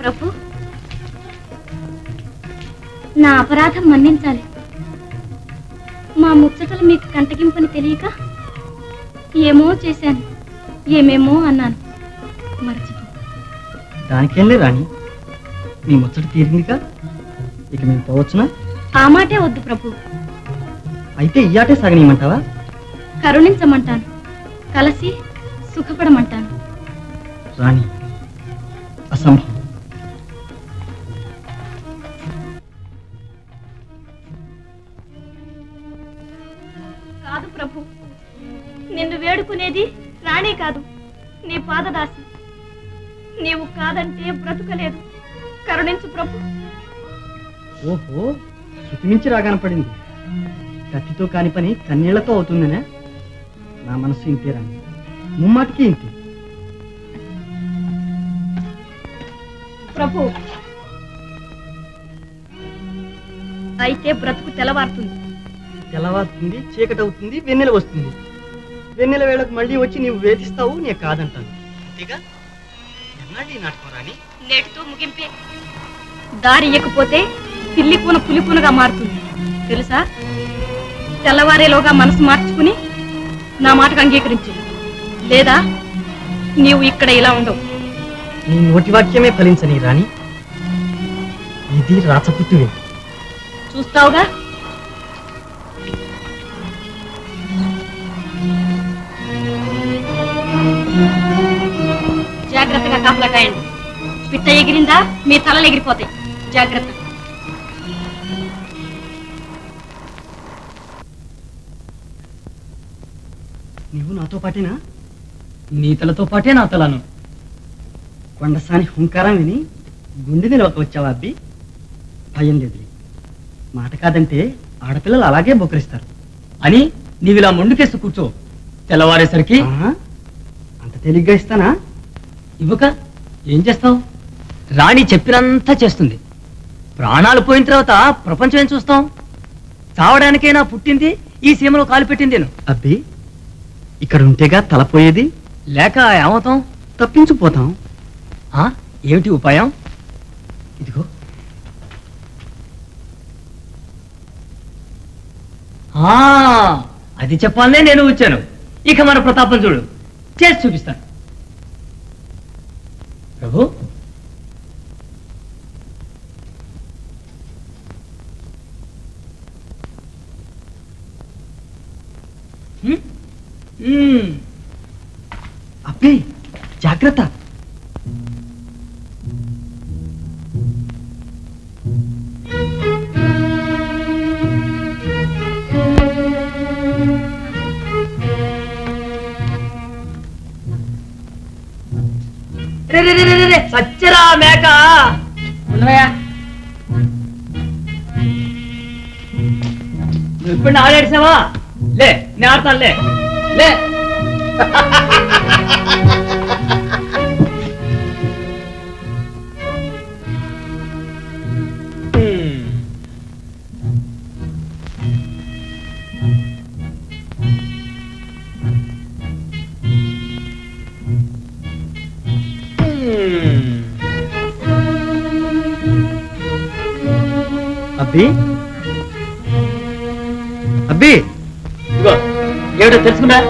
ప్రభు, నా అపరాధం మన్నించాలి. మా ముచ్చటలు మీకు కంటగింపని తెలియక ఏమో చేశాను, ఏమేమో అన్నాను. మర్చిపో. దానికేంలే రాణి, నీ ముచ్చట తీరిందిగా, ఇక మేము పోవచ్చునా? ఆ మాటే వద్దు ప్రభు. అయితే ఇయ్యాటే సాగనీయమంటావా? కరుణించమంటాను, కలిసి సుఖపడమంటాను. రాణి, అసంభవం. కాదు ప్రభు, నిన్ను వేడుకునేది రాణి కాదు, నీ పాదదాసి. నీవు కాదంటే బ్రతుకలేదు. కరుణించు ప్రభు. ఓహో, శృతిమించి రాగాన పడింది. కత్తితో కాని పని కన్నీళ్లతో అవుతుందనే. నా మనసు ఇంతే రాణి, ముమ్మాటికి ఇంతే. ప్రభు, అయితే బ్రతుకు తెల్లవారుతుంది. తెల్లవారుతుంది, చీకటవుతుంది, వెన్నెల వస్తుంది. వెన్నెల వేళకు మళ్ళీ వచ్చి నీవు వేధిస్తావు, నేను కాదంటాను. అంతేగా? ఎన్నాళ్ళు ఈ నాటకం రాణి? నేటితో ముగింపే. దారి ఇయ్యకపోతే పిల్లి కూన పులి కూనగా మారుతుంది తెలుసా? తెల్లవారేలోగా మనసు మార్చుకుని నా మాటకు అంగీకరించు, లేదా నీవు ఇక్కడ ఇలా ఉండవు. నీ నోటి వాక్యమే ఫలించని రాణి, ఇది రాచపుట్టువే. చూస్తావుగా. జాగ్రత్తగా కాపలా కాయండి. పిట్ట ఎగిరిందా మీ తలలు ఎగిరిపోతాయి. జాగ్రత్త. నువ్వు నాతో పాటేనా? నీ తలతో పాటే నా తలను. కొండసాని హుంకారం విని గుండెనిలోకి వచ్చావా అబ్బి? భయం లేదు. మాట కాదంటే ఆడపిల్లలు అలాగే బొక్కరిస్తారు అని నీవిలా మొండుకేస్తూ కూర్చో. తెల్లవారేసరికి అంత తేలిగ్గా ఇస్తానా? ఇవ్వక ఏం చేస్తావు? రాణి చెప్పినంతా చేస్తుంది. ప్రాణాలు పోయిన తర్వాత ప్రపంచం ఏం చూస్తాం? చావడానికైనా పుట్టింది, ఈ సీమలో కాలు పెట్టింది. అబ్బి, ఇక్కడ ఉంటేగా తలపోయేది. లేక ఏమవుతాం? తప్పించిపోతాం. ఏమిటి ఉపాయం? ఇదిగో. అది చెప్పాలనే నేను వచ్చాను. ఇక మన ప్రతాపం చూడు, చేసి చూపిస్తాను. ప్రభు, అబ్బే జాగ్రత్త. సచ్చరా మేక. నువ్వు ఇప్పుడు ఆడేసావా? లే, నేను ఆడతాను. లే లే. అబ్బి, అబ్బి, ఇదిగో ఏమిటో తెలుసుకున్నా?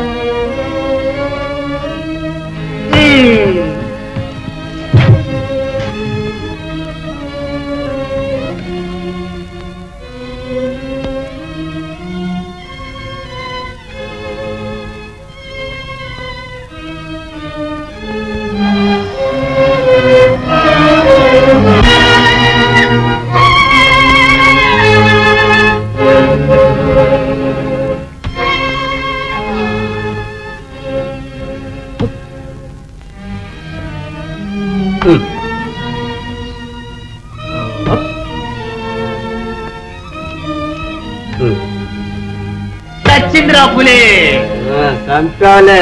సచ్చింద్రా పులే సంతాలే.